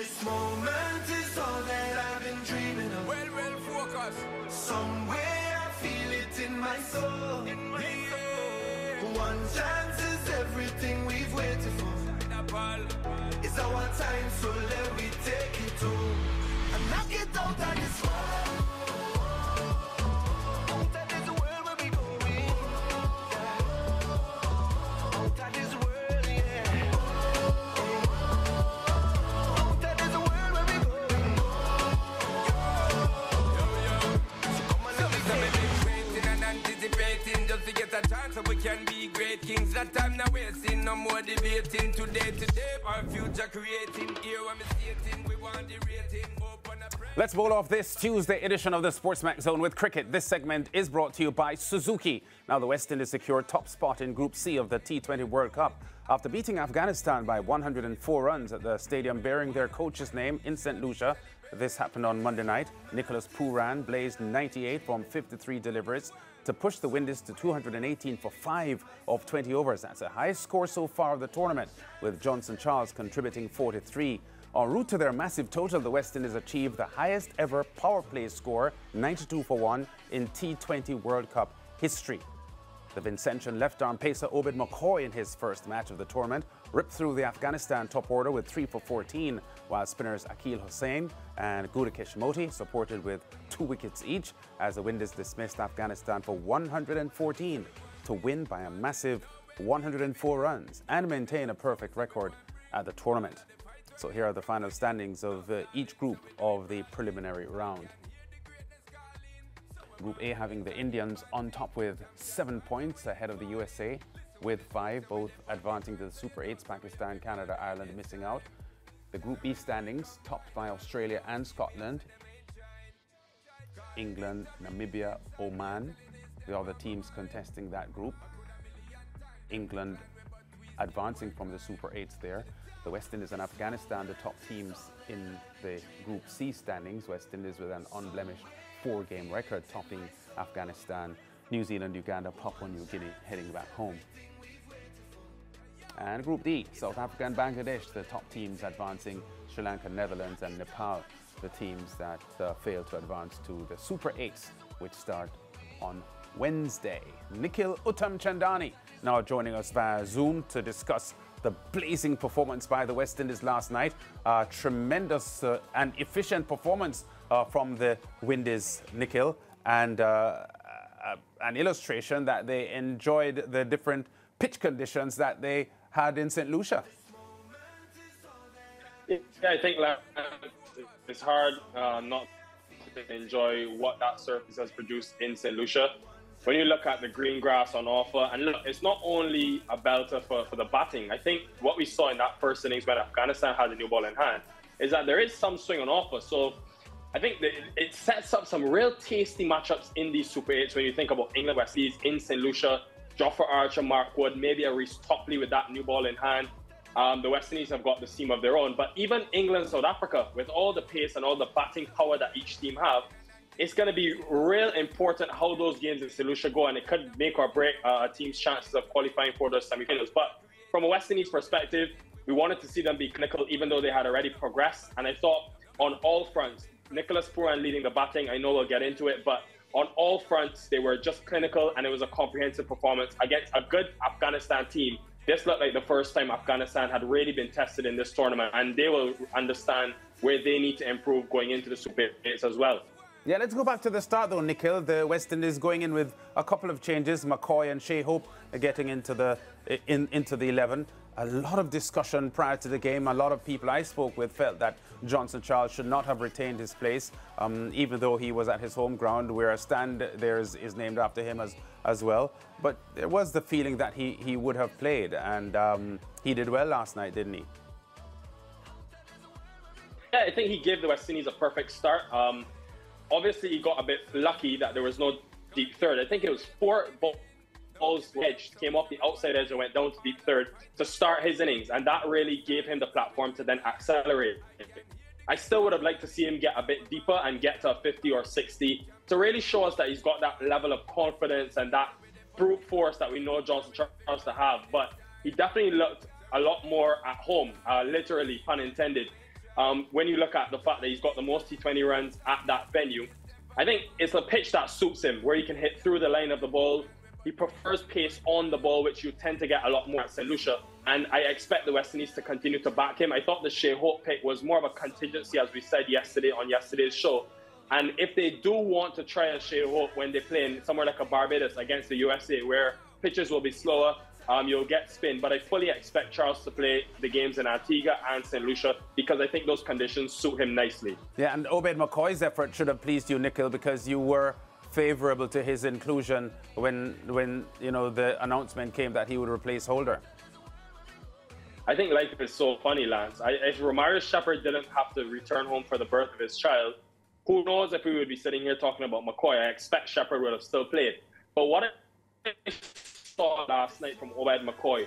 This moment is all that I've been dreaming of. Well, focus. Somewhere I feel it in my soul. One chance is everything we've waited for. It's our time, so let me take it home and knock it out of this world. Out of this world where we going. Out of this world, yeah. Out of this world where we going. So come on, let me take it. Waiting and anticipating just to get a chance so we can be great kings. That time now wasting, no more debating. Today, our future creating. Here when we stating, we want the rating. Open a break. Let's bowl off this Tuesday edition of the SportsMax Zone with cricket. This segment is brought to you by Suzuki. Now the West Indies secured top spot in Group C of the T20 World Cup after beating Afghanistan by 104 runs at the stadium bearing their coach's name in St. Lucia. This happened on Monday night. Nicholas Pooran blazed 98 from 53 deliveries to push the Windies to 218 for 5 of 20 overs. That's the highest score so far of the tournament, with Johnson Charles contributing 43. En route to their massive total, the West Indies achieved the highest ever power play score, 92 for 1, in T20 World Cup history. The Vincentian left-arm pacer Obed McCoy, in his first match of the tournament, ripped through the Afghanistan top order with 3 for 14, while spinners Akil Hussain and Gudakesh Moti supported with 2 wickets each, as the Windies dismissed Afghanistan for 114 to win by a massive 104 runs and maintain a perfect record at the tournament. So here are the final standings of each group of the preliminary round. Group A having the Indians on top with 7 points ahead of the USA with 5, both advancing to the Super 8s, Pakistan, Canada, Ireland missing out. The Group B standings topped by Australia and Scotland, England, Namibia, Oman, the other teams contesting that group. England advancing from the Super 8s there. The West Indies and Afghanistan, the top teams in the Group C standings. West Indies with an unblemished 4-game record, topping Afghanistan, New Zealand, Uganda, Papua New Guinea, heading back home. And Group D, South Africa and Bangladesh, the top teams advancing, Sri Lanka, Netherlands and Nepal, the teams that failed to advance to the Super 8s, which start on Wednesday. Nikhil Uttamchandani now joining us via Zoom to discuss the blazing performance by the West Indies last night. Tremendous and efficient performance from the Windies, Nikhil, and an illustration that they enjoyed the different pitch conditions that they had in St. Lucia. Yeah, I think it's hard not to enjoy what that surface has produced in St. Lucia. When you look at the green grass on offer, and look, it's not only a belter for the batting. I think what we saw in that first innings when Afghanistan had the new ball in hand is that there is some swing on offer. So I think that it sets up some real tasty matchups in these Super 8s when you think about England, West Indies in St. Lucia, Jofra Archer, Mark Wood, maybe a Reece Topley with that new ball in hand. The West Indies have got the seam of their own, but even England, South Africa, with all the pace and all the batting power that each team have, it's going to be real important how those games in St. Lucia go, and it could make or break a team's chances of qualifying for those semi-finals. But from a West Indies perspective, we wanted to see them be clinical, even though they had already progressed. And I thought on all fronts, Nicholas Pooran leading the batting, I know we'll get into it, but on all fronts, they were just clinical, and it was a comprehensive performance against a good Afghanistan team. This looked like the first time Afghanistan had really been tested in this tournament, and they will understand where they need to improve going into the Super 8s as well. Yeah, let's go back to the start though, Nikhil. The West Indies going in with a couple of changes. McCoy and Shea Hope getting into the 11. A lot of discussion prior to the game. A lot of people I spoke with felt that Johnson Charles should not have retained his place, even though he was at his home ground, where a stand there is named after him as well. But there was the feeling that he would have played, and he did well last night, didn't he? Yeah, I think he gave the West Indies a perfect start. Obviously, he got a bit lucky that there was no deep third. I think it was 4 balls edge, came off the outside edge and went down to deep third to start his innings. And that really gave him the platform to then accelerate. I still would have liked to see him get a bit deeper and get to a 50 or 60 to really show us that he's got that level of confidence and that brute force that we know Johnson Charles to have. But he definitely looked a lot more at home, literally, pun intended. when you look at the fact that he's got the most T20 runs at that venue, I think it's a pitch that suits him, where he can hit through the line of the ball. He prefers pace on the ball, which you tend to get a lot more at St. Lucia. And I expect the West Indies to continue to back him. I thought the Shea Hope pick was more of a contingency, as we said yesterday on yesterday's show. And if they do want to try a Shea Hope when they play in somewhere like a Barbados against the USA, where pitches will be slower, you'll get spin. But I fully expect Charles to play the games in Antigua and St. Lucia, because I think those conditions suit him nicely. Yeah, and Obed McCoy's effort should have pleased you, Nikhil, because you were favourable to his inclusion when you know the announcement came that he would replace Holder. I think life is so funny, Lance. If Romario Shepherd didn't have to return home for the birth of his child, who knows if we would be sitting here talking about McCoy. I expect Shepherd would have still played. But what I saw last night from Obed McCoy,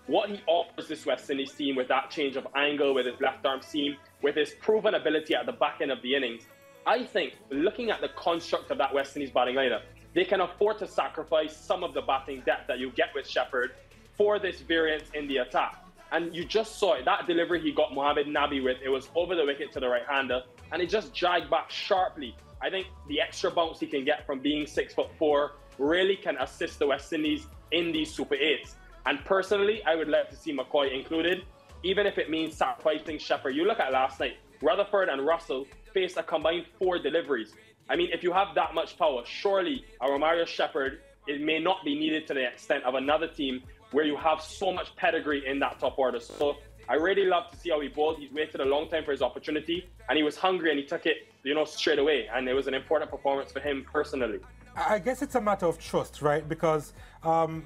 what he offers this West Indies team with that change of angle, with his left arm seam, with his proven ability at the back end of the innings, I think, looking at the construct of that West Indies batting lineup, they can afford to sacrifice some of the batting depth that you get with Shepherd for this variance in the attack. And you just saw it, that delivery he got Mohamed Nabi with, it was over the wicket to the right-hander, and it just jagged back sharply. I think the extra bounce he can get from being 6'4" really can assist the West Indies in these Super 8s. And personally, I would like to see McCoy included, even if it means sacrificing Shepherd. You look at last night, Rutherford and Russell faced a combined 4 deliveries. I mean, if you have that much power, surely a Romario Shepherd, it may not be needed to the extent of another team where you have so much pedigree in that top order. So I really love to see how he bowled. He's waited a long time for his opportunity, and he was hungry and he took it, you know, straight away. And it was an important performance for him personally. I guess it's a matter of trust, right? Because I'm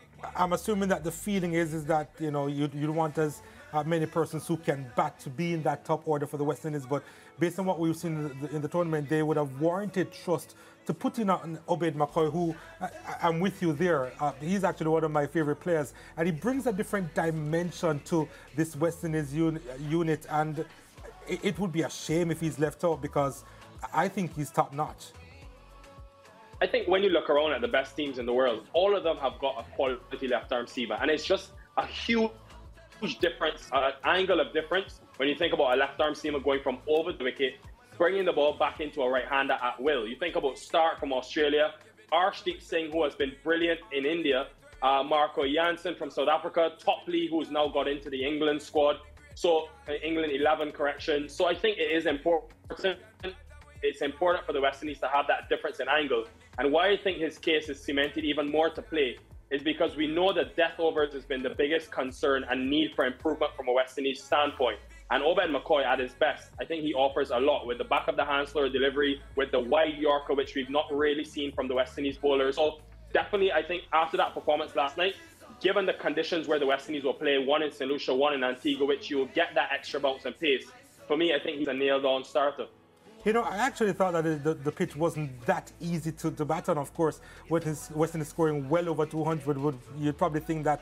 assuming that the feeling is that, you know, you don't want as many persons who can bat to be in that top order for the West Indies. But based on what we've seen in the tournament, they would have warranted trust to put in an Obed McCoy, who I'm with you there. He's actually one of my favorite players, and he brings a different dimension to this West Indies unit. And it would be a shame if he's left out, because I think he's top notch. I think when you look around at the best teams in the world, all of them have got a quality left-arm seamer, and it's just a huge difference, an angle of difference when you think about a left-arm seamer going from over the wicket, bringing the ball back into a right-hander at will. You think about Stark from Australia, Arshdeep Singh, who has been brilliant in India, Marco Jansen from South Africa, Topley, who's now got into the England squad, so England 11 correction. So I think it is important. It's important for the West Indies to have that difference in angle. And why I think his case is cemented even more to play is because we know that death overs has been the biggest concern and need for improvement from a West Indies standpoint. And Obed McCoy at his best, I think he offers a lot with the back of the hand slower delivery, with the wide Yorker, which we've not really seen from the West Indies bowlers. So definitely, I think after that performance last night, given the conditions where the West Indies will play, one in St. Lucia, one in Antigua, which you will get that extra bounce and pace, for me, I think he's a nailed-on starter. You know, I actually thought that the pitch wasn't that easy to bat on. Of course, with his West Indies scoring well over 200, you'd probably think that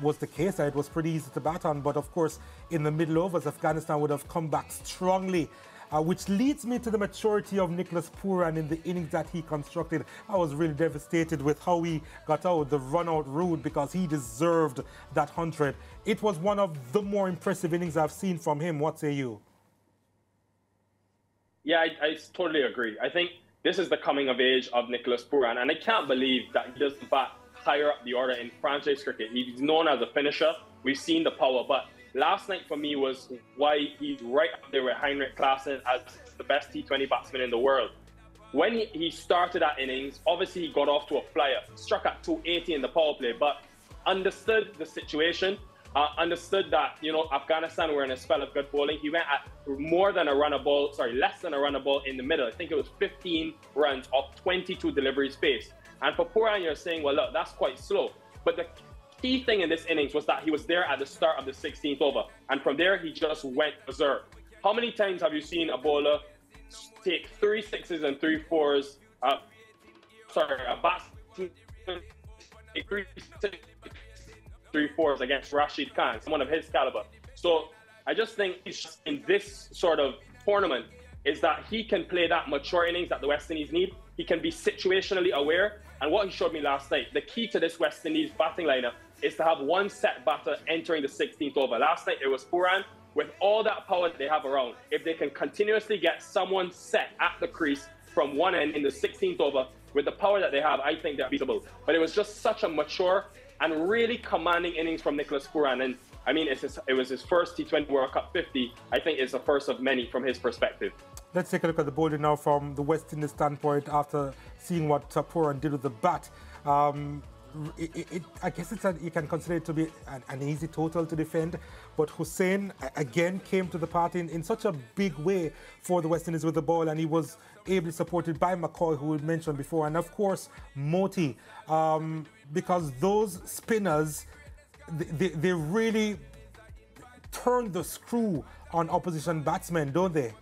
was the case, that it was pretty easy to bat on. But of course, in the middle overs, Afghanistan would have come back strongly, which leads me to the maturity of Nicholas Pooran in the innings that he constructed. I was really devastated with how he got out the run-out route, because he deserved that 100. It was one of the more impressive innings I've seen from him. What say you? Yeah, I totally agree. I think this is the coming of age of Nicholas Pooran, and I can't believe that he doesn't bat higher up the order in franchise cricket. He's known as a finisher. We've seen the power, but last night for me was why he's right up there with Heinrich Klaassen as the best T20 batsman in the world. When he started that innings, obviously he got off to a flyer, struck at 280 in the power play, but understood the situation, understood that, you know, Afghanistan were in a spell of good bowling. He went at less than a run a ball in the middle. I think it was 15 runs off 22 delivery space. And for Pooran, you're saying, well, look, that's quite slow. But the key thing in this innings was that he was there at the start of the 16th over. And from there, he just went berserk. How many times have you seen a bowler take 3 6s and 3 4s? A batsman take 3 6s, 3 4s against Rashid Khan, someone of his caliber. So I just think he's just in this sort of tournament is that he can play that mature innings that the West Indies need. He can be situationally aware. And what he showed me last night, the key to this West Indies batting lineup is to have one set batter entering the 16th over. Last night it was Pooran, with all that power that they have around, if they can continuously get someone set at the crease from one end in the 16th over, with the power that they have, I think they're beatable. But it was just such a mature and really commanding innings from Nicholas Pooran. And I mean, it was his first T20 World Cup 50. I think it's the first of many from his perspective. Let's take a look at the bowling now from the West Indies standpoint after seeing what Pooran did with the bat. I guess you can consider it to be an easy total to defend, but Hussain again came to the party in such a big way for the West Indies with the ball, and he was ably supported by McCoy, who we mentioned before, and of course Moti, because those spinners, they really turn the screw on opposition batsmen, don't they?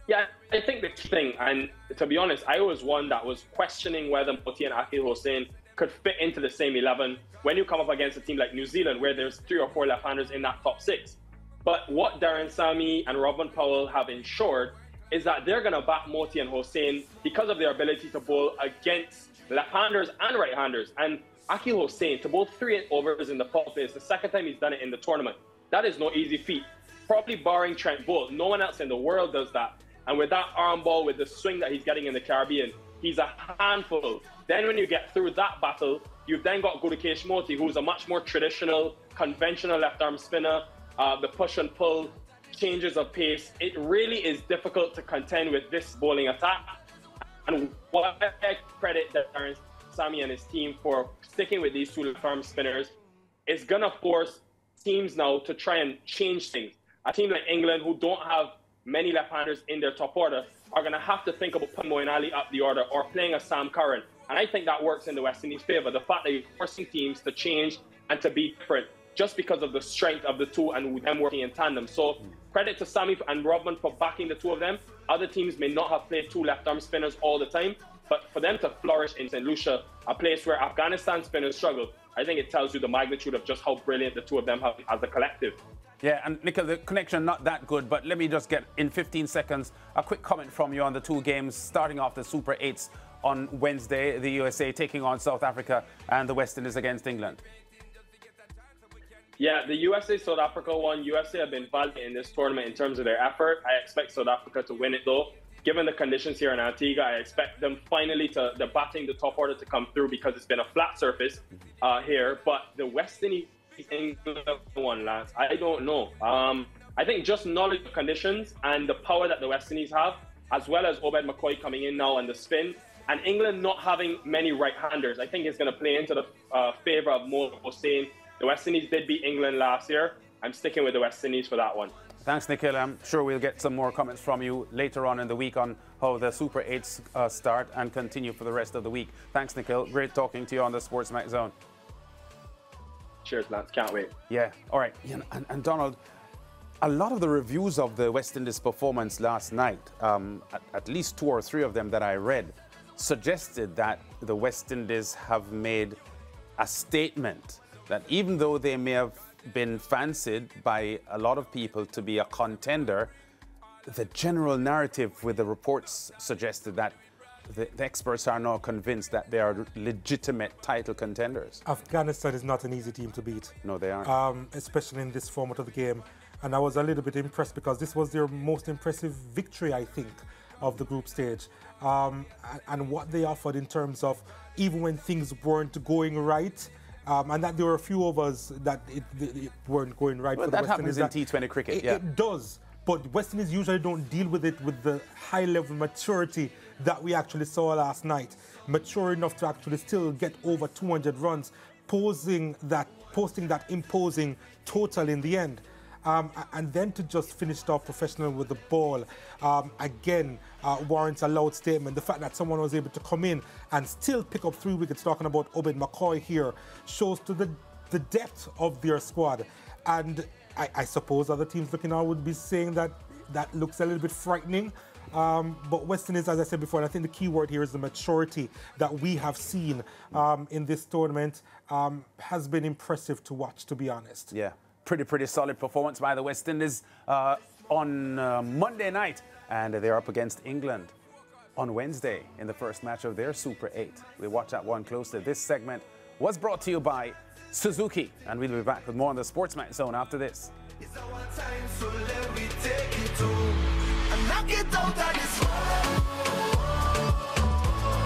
Yeah, I think the key thing, and to be honest, I was one that was questioning whether Moti and Akil Hussain could fit into the same 11 when you come up against a team like New Zealand, where there's 3 or 4 left-handers in that top 6. But what Darren Sammy and Robin Powell have ensured is that they're going to back Moti and Hussain because of their ability to bowl against left-handers and right-handers. And Akil Hussain, to bowl 3 overs in the powerplay, is the second time he's done it in the tournament. That is no easy feat. Probably barring Trent Boult, no one else in the world does that. And with that arm ball, with the swing that he's getting in the Caribbean, he's a handful. Then when you get through that battle, you've then got Gurukesh Moti, who's a much more traditional, conventional left-arm spinner. The push and pull, changes of pace. It really is difficult to contend with this bowling attack. And what I credit Darren Sammy and his team for sticking with these 2 left-arm spinners is going to force teams now to try and change things. A team like England, who don't have many left-handers in their top order, are going to have to think about putting Moeen Ali up the order or playing a Sam Curran. And I think that works in the West Indies' favour. The fact that you're forcing teams to change and to be different just because of the strength of the 2 and them working in tandem. So credit to Sammy and Robin for backing the 2 of them. Other teams may not have played 2 left-arm spinners all the time, but for them to flourish in St. Lucia, a place where Afghanistan spinners struggle, I think it tells you the magnitude of just how brilliant the 2 of them have as a collective. Yeah, and Nikhil, the connection not that good, but let me just get, in 15 seconds, a quick comment from you on the 2 games, starting off the Super 8s on Wednesday, the USA taking on South Africa and the West Indies against England. Yeah, the USA-South Africa one, USA have been valiant in this tournament in terms of their effort. I expect South Africa to win it though. Given the conditions here in Antigua, I expect them finally the batting, the top order to come through because it's been a flat surface here. But the West Indies England one, Lance, I don't know. I think just knowledge of conditions and the power that the West Indies have, as well as Obed McCoy coming in now and the spin, and England not having many right-handers, I think is going to play into the favour of Mo Hussain. The West Indies did beat England last year. I'm sticking with the West Indies for that one. Thanks, Nikhil. I'm sure we'll get some more comments from you later on in the week on how the Super 8s start and continue for the rest of the week. Thanks, Nikhil. Great talking to you on the SportsMax Zone. Cheers, Lance. Can't wait. Yeah. All right. And Donald, a lot of the reviews of the West Indies performance last night, at least 2 or 3 of them that I read, suggested that the West Indies have made a statement that even though they may have been fancied by a lot of people to be a contender, the general narrative with the reports suggested that the experts are now convinced that they are legitimate title contenders. Afghanistan is not an easy team to beat. No, they aren't. Especially in this format of the game. And I was a little bit impressed because this was their most impressive victory, I think, of the group stage. And what they offered in terms of, even when things weren't going right, and that there were a few of us that it weren't going right. Well, for the that happens in T20 cricket, yeah. It does. But West Indies usually don't deal with it with the high-level maturity that we actually saw last night. Mature enough to actually still get over 200 runs, posting that imposing total in the end. And then to just finish it off professional with the ball, again, warrants a loud statement. The fact that someone was able to come in and still pick up 3 wickets, talking about Obed McCoy here, shows to the depth of their squad. And I suppose other teams looking on would be saying that that looks a little bit frightening. But West Indies, as I said before, and I think the key word here is the maturity that we have seen in this tournament has been impressive to watch, to be honest. Yeah. Pretty solid performance by the West Indies on Monday night, and they're up against England on Wednesday in the first match of their Super 8. We'll watch that one closely. This segment was brought to you by Suzuki, and we'll be back with more on the SportsMax Zone after this. It's our time, so let me take it to and knock it out of this world.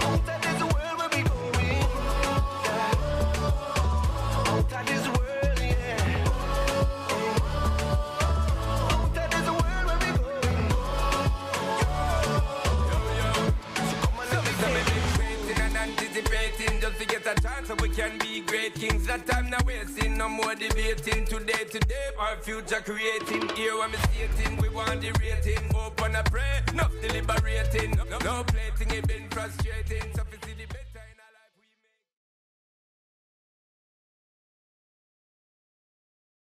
Out of this world where we going, yeah. Out of this world, yeah. Out of this world where we going, so come on, let me take it. Waiting and anticipating just to get a chance so we can be great kings. That time now wasting, no more debating. Today, our future creating. Here when we stating, we want the rating. Hope and I pray, enough deliberating. No plating, it been frustrating. So